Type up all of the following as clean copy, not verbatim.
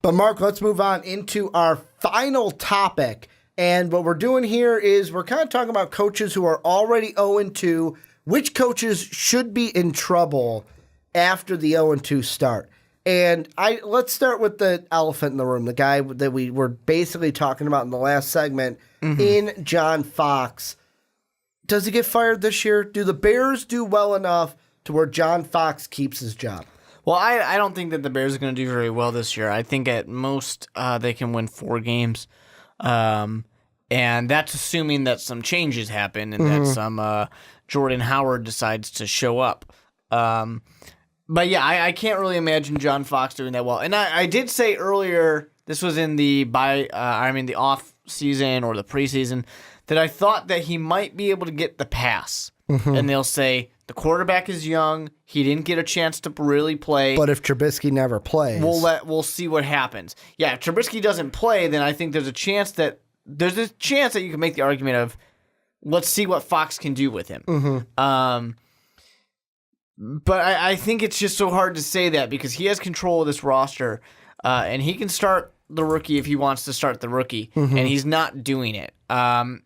But Mark, let's move on into our final topic. And what we're doing here is we're kind of talking about coaches who are already 0-2. Which coaches should be in trouble after the 0-2 start? And let's start with the elephant in the room, the guy that we were basically talking about in the last segment, in John Fox. Does he get fired this year? Do the Bears do well enough to where John Fox keeps his job? Well, I don't think that the Bears are going to do very well this year. I think at most they can win 4 games. And that's assuming that some changes happen and that some Jordan Howard decides to show up. But yeah, I can't really imagine John Fox doing that well. And I did say earlier, this was in the off season or the preseason, that I thought that he might be able to get the pass. And they'll say the quarterback is young, he didn't get a chance to really play. But if Trubisky never plays, we'll see what happens. Yeah, if Trubisky doesn't play, then I think there's a chance that you can make the argument of let's see what Fox can do with him. But I think it's just so hard to say that because he has control of this roster, and he can start the rookie if he wants to start the rookie, and he's not doing it. I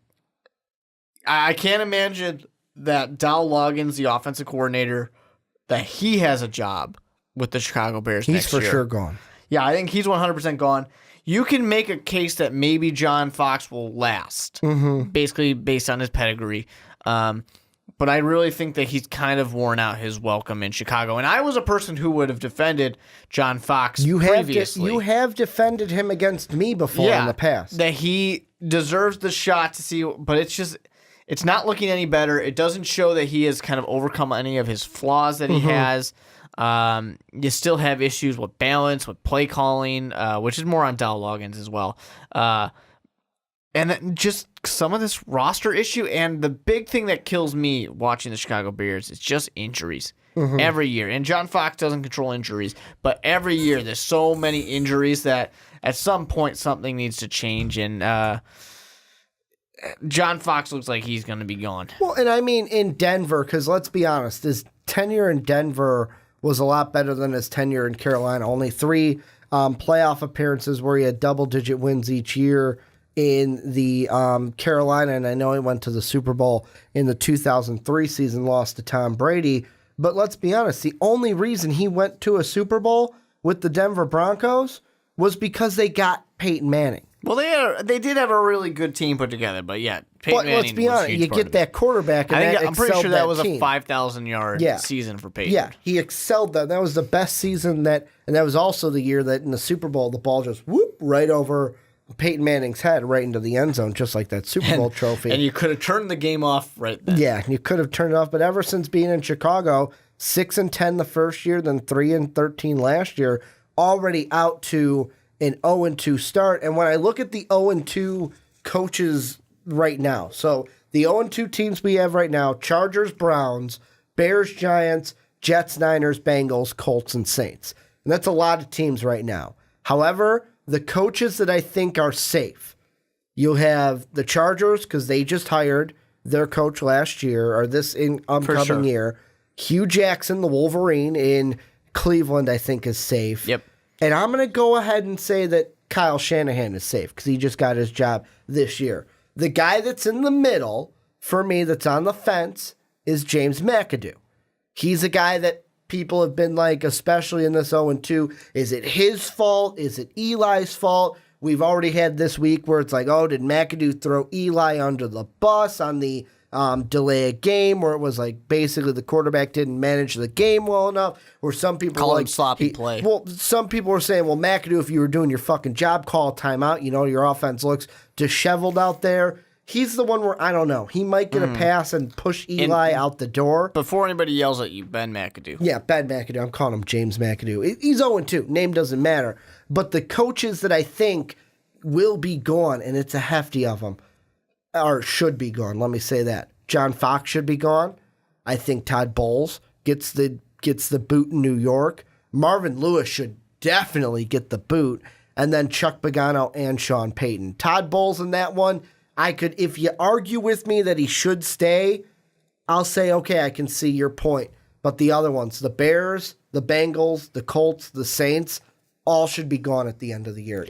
can't imagine that Dow Loggins, the offensive coordinator, that he has a job with the Chicago Bears next year. He's for sure gone. Yeah, I think he's 100% gone. You can make a case that maybe John Fox will last, basically based on his pedigree. But I really think that he's kind of worn out his welcome in Chicago. And I was a person who would have defended John Fox previously. You have defended him against me before in the past. That he deserves the shot to see, but it's not looking any better. It doesn't show that he has kind of overcome any of his flaws that he has. You still have issues with balance, with play calling, which is more on Dow Loggins as well. And then just some of this roster issue. And the big thing that kills me watching the Chicago Bears is just injuries every year. And John Fox doesn't control injuries, but every year there's so many injuries that at some point something needs to change. And John Fox looks like he's going to be gone. Well, and I mean in Denver, because let's be honest, his tenure in Denver was a lot better than his tenure in Carolina. Only 3 playoff appearances where he had double-digit wins each year in the Carolina, and I know he went to the Super Bowl in the 2003 season, lost to Tom Brady. But let's be honest, the only reason he went to a Super Bowl with the Denver Broncos was because they got Peyton Manning. Well, they did have a really good team put together, but yeah, Peyton Manning. Let's be honest, you get that quarterback, and I'm pretty sure that was team. a 5,000-yard season for Peyton. Yeah, he excelled that. That was the best season and that was also the year that in the Super Bowl the ball just right over Peyton Manning's head right into the end zone, just like that Super Bowl trophy. And you could have turned the game off right then. Yeah, you could have turned it off. But ever since being in Chicago, 6-10 the first year, then 3-13 last year, already out to an 0-2 start. And when I look at the 0-2 coaches right now, so the 0-2 teams we have right now, Chargers, Browns, Bears, Giants, Jets, Niners, Bengals, Colts, and Saints. And that's a lot of teams right now. However, the coaches that I think are safe, you'll have the Chargers because they just hired their coach last year or this upcoming year. Hugh Jackson, the Wolverine in Cleveland, I think is safe. Yep. And I'm going to go ahead and say that Kyle Shanahan is safe because he just got his job this year. The guy that's in the middle, for me, that's on the fence, is James McAdoo. He's a guy that people have been like, especially in this 0-2, is it his fault? Is it Eli's fault? We've already had this week where it's like, oh, did McAdoo throw Eli under the bus on the delay a game where it was like basically the quarterback didn't manage the game well enough, or some people call him sloppy play. Well, some people were saying, well, McAdoo, if you were doing your fucking job, call a timeout. You know, your offense looks disheveled out there. He's the one where, I don't know, he might get a pass and push Eli out the door. Before anybody yells at you, Ben McAdoo. Yeah, Ben McAdoo. I'm calling him James McAdoo. He's 0-2. Name doesn't matter. But the coaches that I think will be gone, and it's a hefty of them, or should be gone, let me say that. John Fox should be gone. I think Todd Bowles gets the boot in New York. Marvin Lewis should definitely get the boot. And then Chuck Pagano and Sean Payton. Todd Bowles in that one, if you argue with me that he should stay, I'll say, okay, I can see your point. But the other ones, the Bears, the Bengals, the Colts, the Saints, all should be gone at the end of the year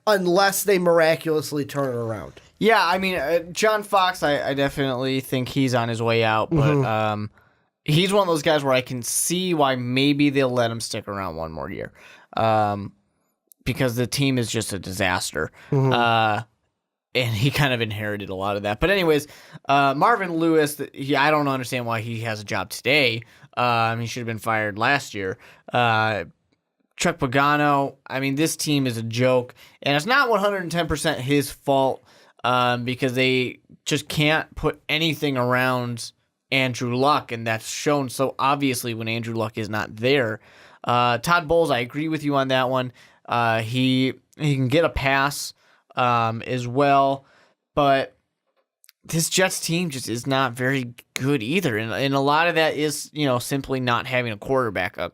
unless they miraculously turn it around. Yeah, I mean, John Fox, I definitely think he's on his way out, but he's one of those guys where I can see why maybe they'll let him stick around one more year, because the team is just a disaster. And he kind of inherited a lot of that. But anyways, Marvin Lewis, I don't understand why he has a job today. He should have been fired last year. Chuck Pagano, I mean, this team is a joke. And it's not 110% his fault, because they just can't put anything around Andrew Luck, and that's shown so obviously when Andrew Luck is not there. Todd Bowles, I agree with you on that one. He can get a pass as well, but this Jets team just is not very good either, and a lot of that is simply not having a quarterback. A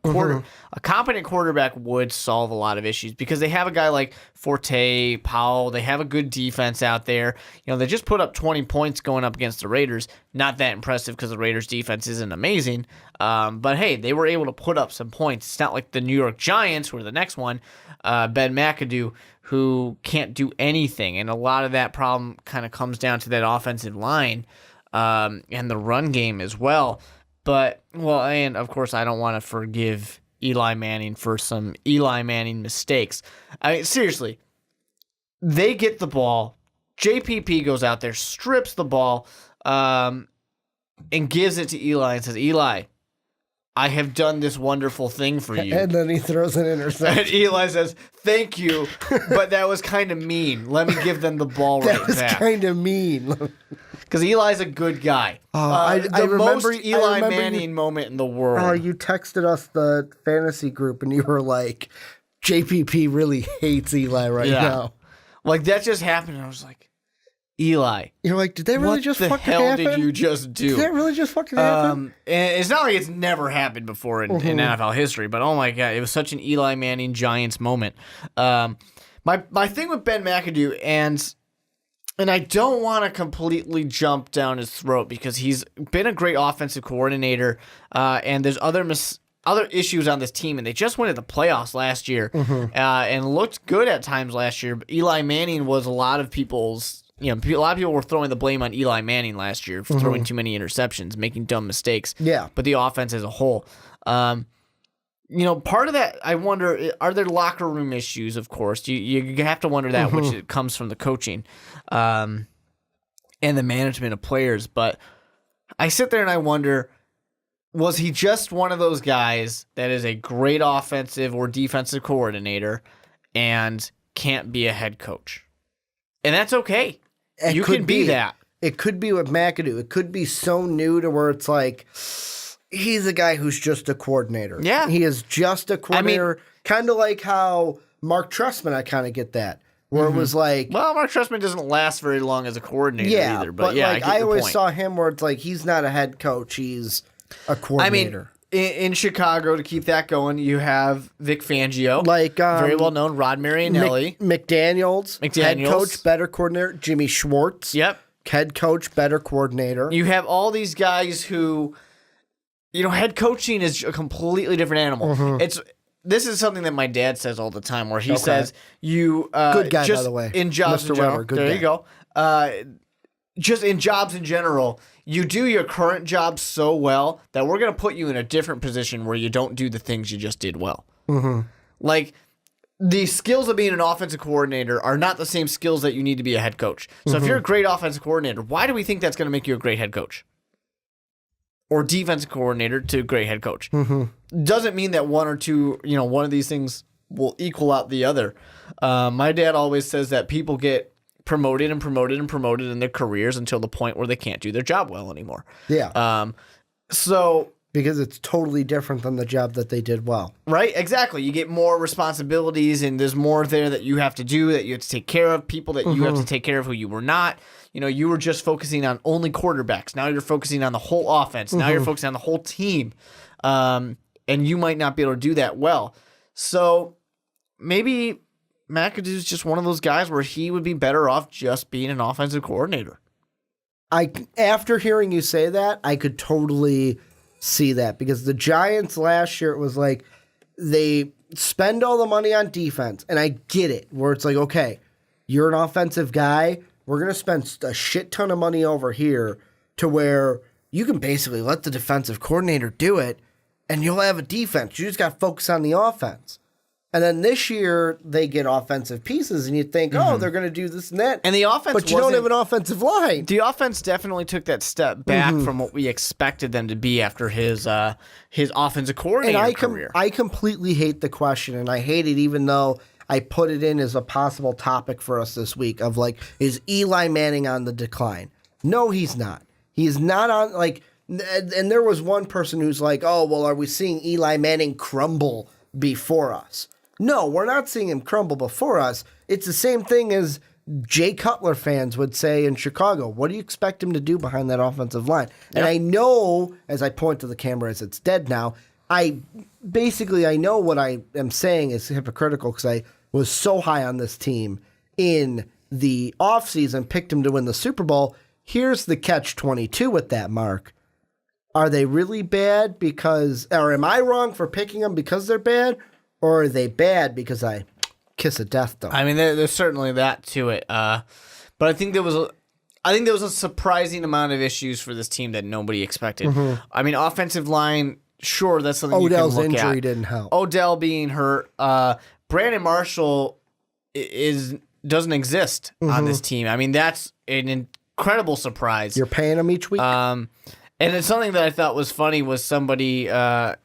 competent quarterback would solve a lot of issues because they have a guy like Forte, Powell. They have a good defense out there. They just put up 20 points going up against the Raiders. Not that impressive because the Raiders defense isn't amazing, but hey, they were able to put up some points. It's not like the New York Giants, who are the next one, Ben McAdoo, who can't do anything. And a lot of that problem kind of comes down to that offensive line and the run game as well. And of course, I don't want to forgive Eli Manning for some Eli Manning mistakes. I mean, seriously, they get the ball. JPP goes out there, strips the ball, and gives it to Eli and says, Eli, I have done this wonderful thing for you. And then he throws an interception. And Eli says, thank you, but that was kind of mean. Let me give them the ball right back. That was kind of mean. Because Eli's a good guy. I remember most Eli Manning moment in the world. You texted us the fantasy group, and you were like, JPP really hates Eli right now. Like, that just happened, and I was like, Eli. You're like, did they really just fucking happen? What the hell did you just do? Did that really just fucking happen? And it's not like it's never happened before in NFL history, but oh my God, it was such an Eli Manning Giants moment. My thing with Ben McAdoo, and I don't want to completely jump down his throat because he's been a great offensive coordinator, and there's other issues on this team, and they just went to the playoffs last year and looked good at times last year. But Eli Manning was a lot of people's. A lot of people were throwing the blame on Eli Manning last year for throwing too many interceptions, making dumb mistakes. Yeah. But the offense as a whole. Part of that, I wonder, are there locker room issues, of course? You have to wonder that, which comes from the coaching and the management of players. But I sit there and I wonder, was he just one of those guys that is a great offensive or defensive coordinator and can't be a head coach? And that's okay. You can be that. It could be with McAdoo. It could be so new to where it's like, he's a guy who's just a coordinator. Yeah. He is just a coordinator. Kind of like how Mark Trestman, I kind of get that. Where it was like... Well, Mark Trestman doesn't last very long as a coordinator either. But yeah, I always saw him where it's like, he's not a head coach. He's a coordinator. In Chicago, to keep that going, you have Vic Fangio, very well known. Rod Marinelli, McDaniels, head coach, better coordinator. Jimmy Schwartz, head coach, better coordinator. You have all these guys who, head coaching is a completely different animal. This is something that my dad says all the time, where he says you good guy, just by the way, in jobs Mr. in general. Weber, good there guy. You go. Just in jobs in general, you do your current job so well that we're going to put you in a different position where you don't do the things you just did well. Like, the skills of being an offensive coordinator are not the same skills that you need to be a head coach. So if you're a great offensive coordinator, why do we think that's going to make you a great head coach? Or defensive coordinator to a great head coach? Doesn't mean that one or two, one of these things will equal out the other. My dad always says that people get promoted and promoted and promoted in their careers until the point where they can't do their job well anymore. Yeah. Because it's totally different than the job that they did well. Right? Exactly. You get more responsibilities, and there's more there that you have to do, that you have to take care of, people that you have to take care of who you were not. You were just focusing on only quarterbacks. Now you're focusing on the whole offense. Now you're focusing on the whole team. And you might not be able to do that well. So maybe McAdoo's just one of those guys where he would be better off just being an offensive coordinator. After hearing you say that, I could totally see that, because the Giants last year, it was like, they spend all the money on defense, and I get it, where it's like, okay, you're an offensive guy. We're going to spend a shit ton of money over here to where you can basically let the defensive coordinator do it, and you'll have a defense. You just got to focus on the offense. And then this year, they get offensive pieces, and you think, oh, they're going to do this and that. And the offense but you don't have an offensive line. The offense definitely took that step back from what we expected them to be after his offensive coordinator career. I completely hate the question, and I hate it even though I put it in as a possible topic for us this week of, like, is Eli Manning on the decline? No, he's not. He's not on, like, and there was one person who's like, oh, well, are we seeing Eli Manning crumble before us? No, we're not seeing him crumble before us. It's the same thing as Jay Cutler fans would say in Chicago. What do you expect him to do behind that offensive line? Yep. And I know, as I point to the camera as it's dead now, I know what I am saying is hypocritical because I was so high on this team in the offseason, picked him to win the Super Bowl. Here's the catch-22 with that, Mark. Are they really bad because, or am I wrong for picking them because they're bad? Or are they bad because I kiss of death them? I mean, there's certainly that to it. But I think there was a surprising amount of issues for this team that nobody expected. I mean, offensive line, sure, that's something Odell's you can look injury at. didn't help. Odell being hurt. Brandon Marshall doesn't exist on this team. I mean, that's an incredible surprise. You're paying him each week? And it's something that I thought was funny was somebody had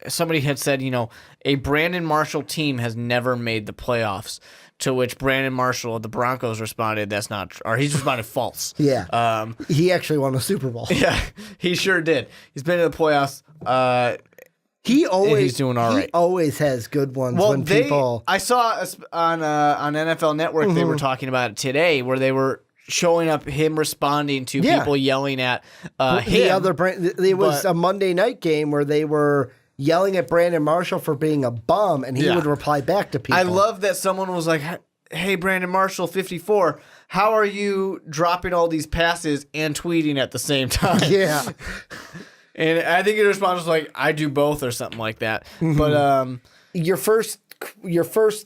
said, a Brandon Marshall team has never made the playoffs, to which Brandon Marshall of the Broncos responded, that's not true. Or he's responded false. Yeah. He actually won a Super Bowl. Yeah, he sure did. He's been in the playoffs. He's doing all right. He always has good ones when people... I saw on NFL Network, they were talking about it today, where they were showing up him responding to people yelling at him. It was a Monday night game where they were yelling at Brandon Marshall for being a bum, and he would reply back to people. I love that someone was like, hey, Brandon Marshall, 54, how are you dropping all these passes and tweeting at the same time? Yeah. And I think his response was like, I do both or something like that. But your first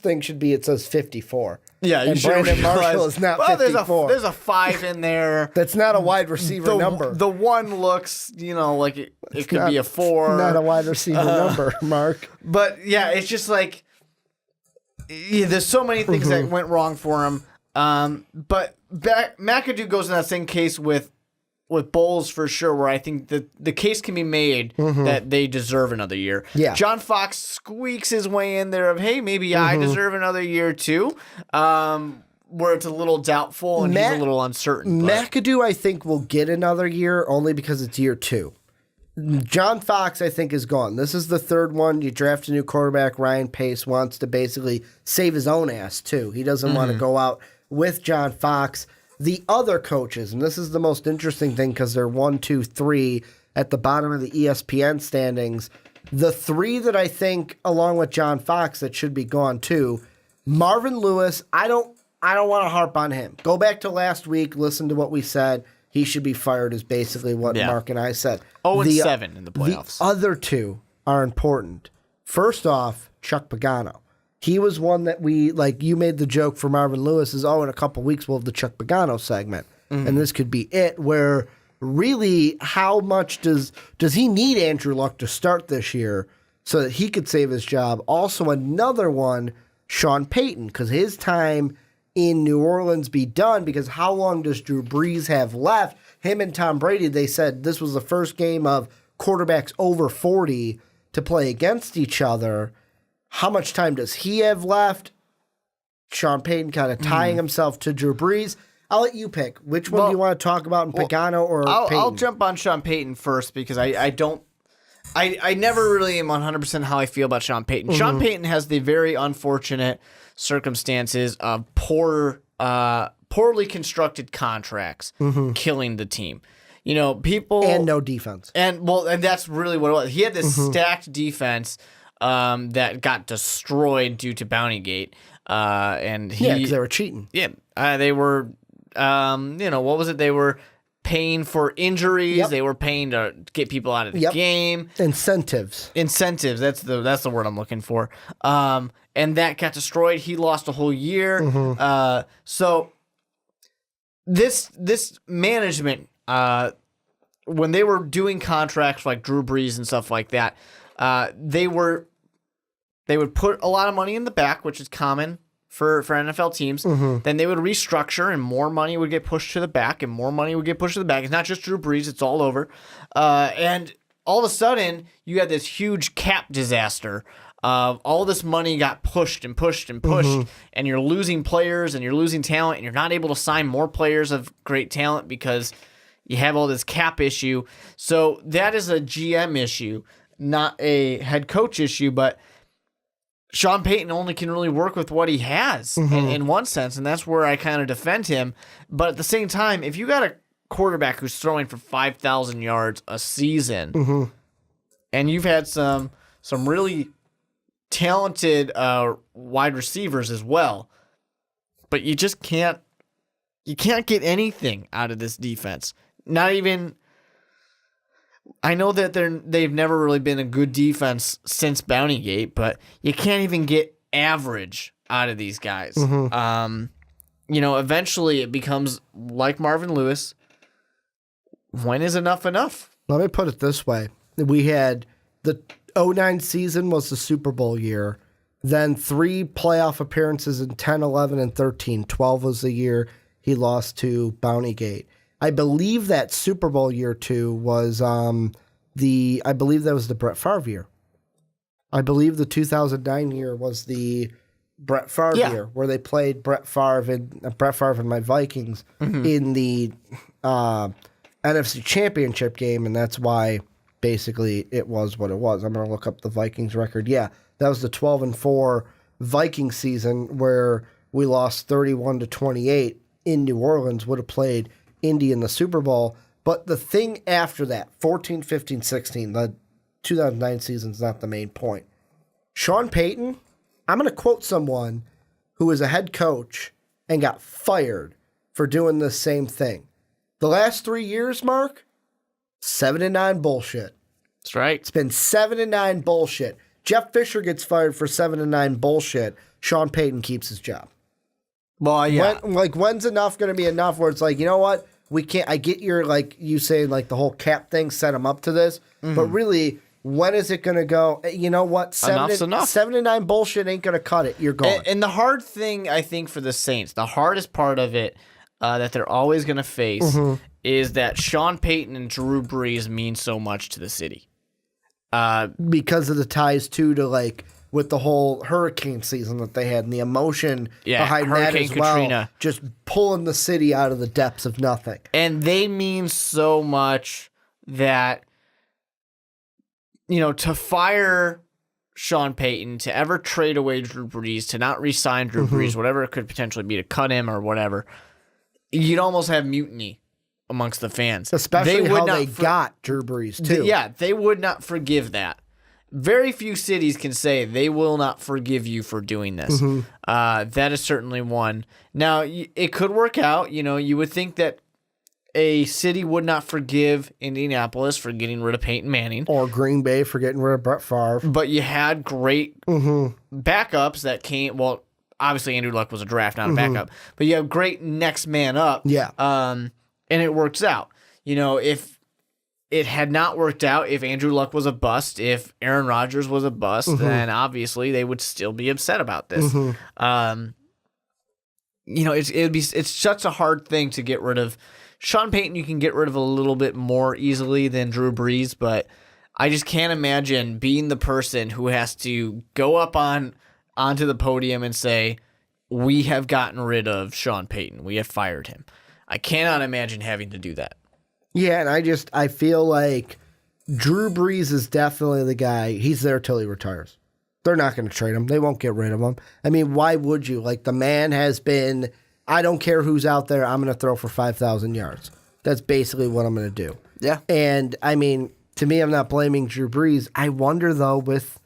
thing should be it says 54. Yeah, you and should Brandon realize, Marshall is not 54. There's a 5 in there. That's not a wide receiver number. The one looks, like it could be a 4. Not a wide receiver number, Mark. But yeah, it's just like there's so many things that went wrong for him. But McAdoo goes in that same case with Bowles for sure, where I think the case can be made that they deserve another year. Yeah. John Fox squeaks his way in there of, hey, maybe I deserve another year too, where it's a little doubtful and he's a little uncertain. McAdoo, I think, will get another year only because it's year 2. John Fox, I think, is gone. This is the third one. You draft a new quarterback. Ryan Pace wants to basically save his own ass, too. He doesn't want to go out with John Fox. The other coaches, and this is the most interesting thing because they're 1, 2, 3 at the bottom of the ESPN standings. The 3 that I think, along with John Fox, that should be gone too. Marvin Lewis, I don't want to harp on him. Go back to last week, listen to what we said. He should be fired is basically what Mark and I said. 0-7 in the playoffs. The other 2 are important. First off, Chuck Pagano. He was one that you made the joke for Marvin Lewis is, in a couple weeks we'll have the Chuck Pagano segment. And this could be it, where really how much does he need Andrew Luck to start this year so that he could save his job? Also another one, Sean Payton, because his time in New Orleans be done, because how long does Drew Brees have left? Him and Tom Brady, they said this was the first game of quarterbacks over 40 to play against each other. How much time does he have left? Sean Payton kind of tying himself to Drew Brees. I'll let you pick. Which one do you want to talk about in Pagano or Payton? I'll jump on Sean Payton first because I never really am 100% how I feel about Sean Payton. Sean Payton has the very unfortunate circumstances of poorly constructed contracts killing the team. People... And no defense. And that's really what it was. He had this stacked defense that got destroyed due to Bountygate. Because they were cheating. Yeah, they were. What was it? They were paying for injuries. Yep. They were paying to get people out of the Yep. game. Incentives. That's the word I'm looking for. And that got destroyed. He lost a whole year. So this management, when they were doing contracts like Drew Brees and stuff like that, they would put a lot of money in the back, which is common for NFL teams. Then they would restructure, and more money would get pushed to the back, and more money would get pushed to the back. It's not just Drew Brees; it's all over. And all of a sudden, you had this huge cap disaster. All this money got pushed and pushed and pushed, and you're losing players, and you're losing talent, and you're not able to sign more players of great talent because you have all this cap issue. So that is a GM issue, not a head coach issue, but Sean Payton only can really work with what he has in one sense, and that's where I kind of defend him. But at the same time, if you got a quarterback who's throwing for 5,000 yards a season, and you've had some really talented wide receivers as well, but you just can't get anything out of this defense. Not even. I know that they've never really been a good defense since Bountygate, but you can't even get average out of these guys. Eventually it becomes like Marvin Lewis. When is enough enough? Let me put it this way. We had the 2009 season was the Super Bowl year. Then 3 playoff appearances in 10, 11, and 13. 12 was the year he lost to Bountygate. I believe that Super Bowl year 2 was I believe that was the Brett Favre year. I believe the 2009 year was the Brett Favre year where they played Brett Favre and my Vikings in the NFC Championship game, and that's why basically it was what it was. I'm going to look up the Vikings record. Yeah, that was the 12-4 Viking season where we lost 31-28 in New Orleans. Would have played Indy in the Super Bowl. But the thing after that, 14, 15, 16, the 2009 season is not the main point. Sean Payton, I'm going to quote someone who was a head coach and got fired for doing the same thing. The last 3 years, Mark, 7-9 bullshit. That's right. It's been 7-9 bullshit. Jeff Fisher gets fired for 7-9 bullshit. Sean Payton keeps his job. Well, yeah. When's enough going to be enough where it's like, you know what? We can't, I get your, like, you say, like, the whole cap thing set him up to this. But really, when is it going to go? You know what? Enough's enough. 7-9 bullshit ain't going to cut it. You're gone. And the hard thing, I think, for the Saints, the hardest part of it that they're always going to face is that Sean Payton and Drew Brees mean so much to the city. Because of the ties, too, to, like, with the whole hurricane season that they had and the emotion behind that as well. Katrina. Just pulling the city out of the depths of nothing. And they mean so much that, to fire Sean Payton, to ever trade away Drew Brees, to not re-sign Drew Brees, whatever it could potentially be, to cut him or whatever, you'd almost have mutiny amongst the fans. Especially how they got Drew Brees, too. Yeah, they would not forgive that. Very few cities can say they will not forgive you for doing this. That is certainly one. Now, it could work out. You would think that a city would not forgive Indianapolis for getting rid of Peyton Manning. Or Green Bay for getting rid of Brett Favre. But you had great backups that came. Well, obviously Andrew Luck was a draft, not a backup. But you have great next man up. Yeah. And it works out. If it had not worked out, if Andrew Luck was a bust, if Aaron Rodgers was a bust, then obviously they would still be upset about this. It's such a hard thing to get rid of. Sean Payton, you can get rid of a little bit more easily than Drew Brees, but I just can't imagine being the person who has to go up onto the podium and say, "We have gotten rid of Sean Payton. We have fired him." I cannot imagine having to do that. Yeah, and I feel like Drew Brees is definitely the guy. He's there till he retires. They're not going to trade him. They won't get rid of him. I mean, why would you? Like, the man has been, I don't care who's out there, I'm going to throw for 5,000 yards. That's basically what I'm going to do. Yeah. And, I mean, to me, I'm not blaming Drew Brees. I wonder, though, with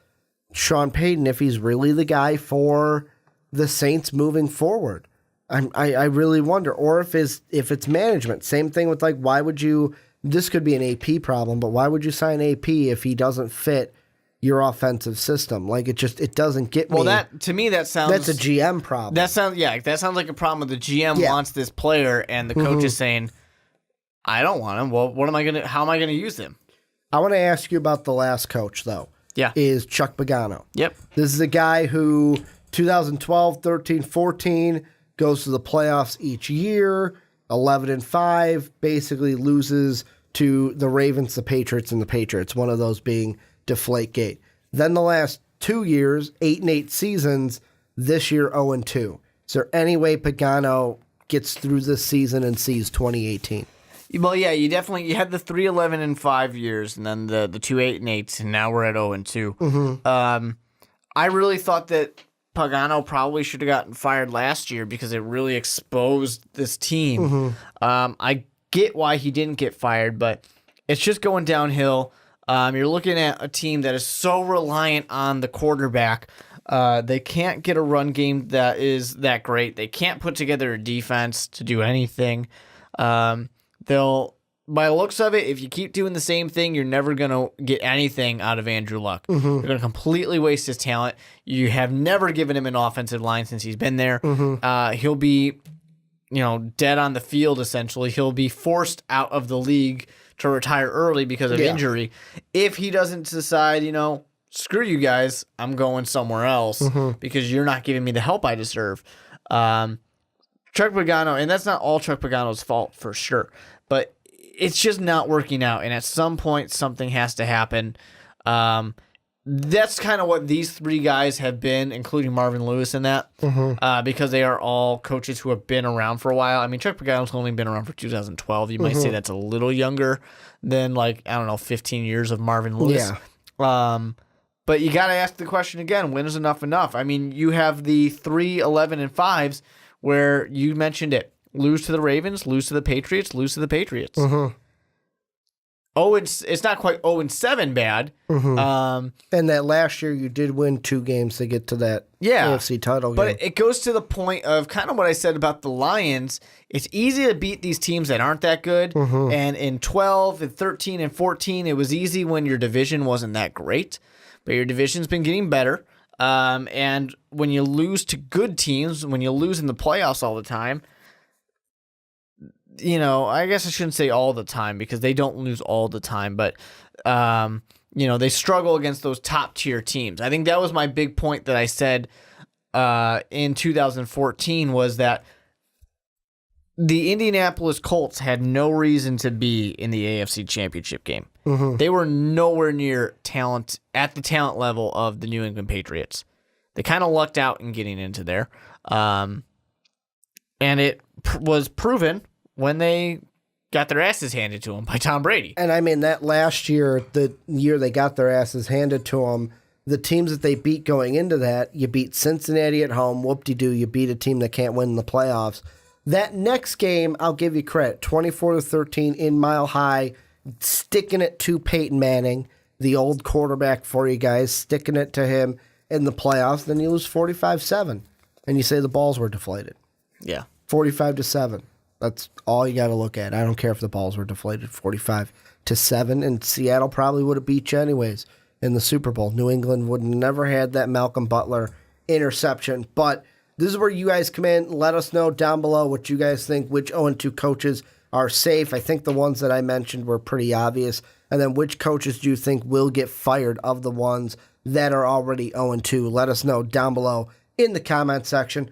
Sean Payton, if he's really the guy for the Saints moving forward. I really wonder. Or if it's management. Same thing with, like, why would you, this could be an AP problem, but why would you sign AP if he doesn't fit your offensive system? Like, it doesn't get me. Well, that to me, that sounds... That's a GM problem. That sounds like a problem with the GM wants this player, and the coach is saying, I don't want him. Well, how am I gonna use him? I want to ask you about the last coach, though. Yeah. Is Chuck Pagano. Yep. This is a guy who 2012, 13, 14 goes to the playoffs each year, 11-5, basically loses to the Ravens, the Patriots, and the Patriots, one of those being Deflategate. Then the last 2 years, 8-8 seasons, this year 0-2. Is there any way Pagano gets through this season and sees 2018? Well, yeah, you had the 3-11-5 years, and then the 2-8-8, and now we're at 0-2. I really thought that Pagano probably should have gotten fired last year because it really exposed this team. I get why he didn't get fired, but it's just going downhill. You're looking at a team that is so reliant on the quarterback. They can't get a run game that is that great. They can't put together a defense to do anything. By the looks of it, if you keep doing the same thing, you're never going to get anything out of Andrew Luck. You're going to completely waste his talent. You have never given him an offensive line since he's been there. He'll be, dead on the field, essentially. He'll be forced out of the league to retire early because of injury. If he doesn't decide, screw you guys, I'm going somewhere else because you're not giving me the help I deserve. Chuck Pagano, and that's not all Chuck Pagano's fault for sure, but it's just not working out. And at some point, something has to happen. That's kind of what these three guys have been, including Marvin Lewis in that, because they are all coaches who have been around for a while. I mean, Chuck Pagano's only been around for 2012. You might say that's a little younger than, 15 years of Marvin Lewis. Yeah. But you got to ask the question again, when is enough enough? I mean, you have the 3-11-5s where you mentioned it. Lose to the Ravens, lose to the Patriots, lose to the Patriots. It's not quite 0-7 bad. And that last year you did win 2 games to get to that AFC title game. But it goes to the point of kind of what I said about the Lions. It's easy to beat these teams that aren't that good. And in 12 and 13 and 14, it was easy when your division wasn't that great. But your division's been getting better. And when you lose to good teams, when you lose in the playoffs all the time, I guess I shouldn't say all the time because they don't lose all the time, but, they struggle against those top tier teams. I think that was my big point that I said in 2014 was that the Indianapolis Colts had no reason to be in the AFC Championship game. They were nowhere near at the talent level of the New England Patriots. They kind of lucked out in getting into there. And it was proven when they got their asses handed to them by Tom Brady. And I mean, that last year, the year they got their asses handed to them, the teams that they beat going into that, you beat Cincinnati at home, whoop-de-doo, you beat a team that can't win in the playoffs. That next game, I'll give you credit, 24-13 in Mile High, sticking it to Peyton Manning, the old quarterback for you guys, sticking it to him in the playoffs. Then you lose 45-7, and you say the balls were deflated. Yeah. 45-7. That's all you got to look at. I don't care if the balls were deflated 45-7, and Seattle probably would have beat you anyways in the Super Bowl. New England would never had that Malcolm Butler interception. But this is where you guys come in. Let us know down below what you guys think, which 0-2 coaches are safe. I think the ones that I mentioned were pretty obvious. And then which coaches do you think will get fired of the ones that are already 0-2? Let us know down below in the comment section.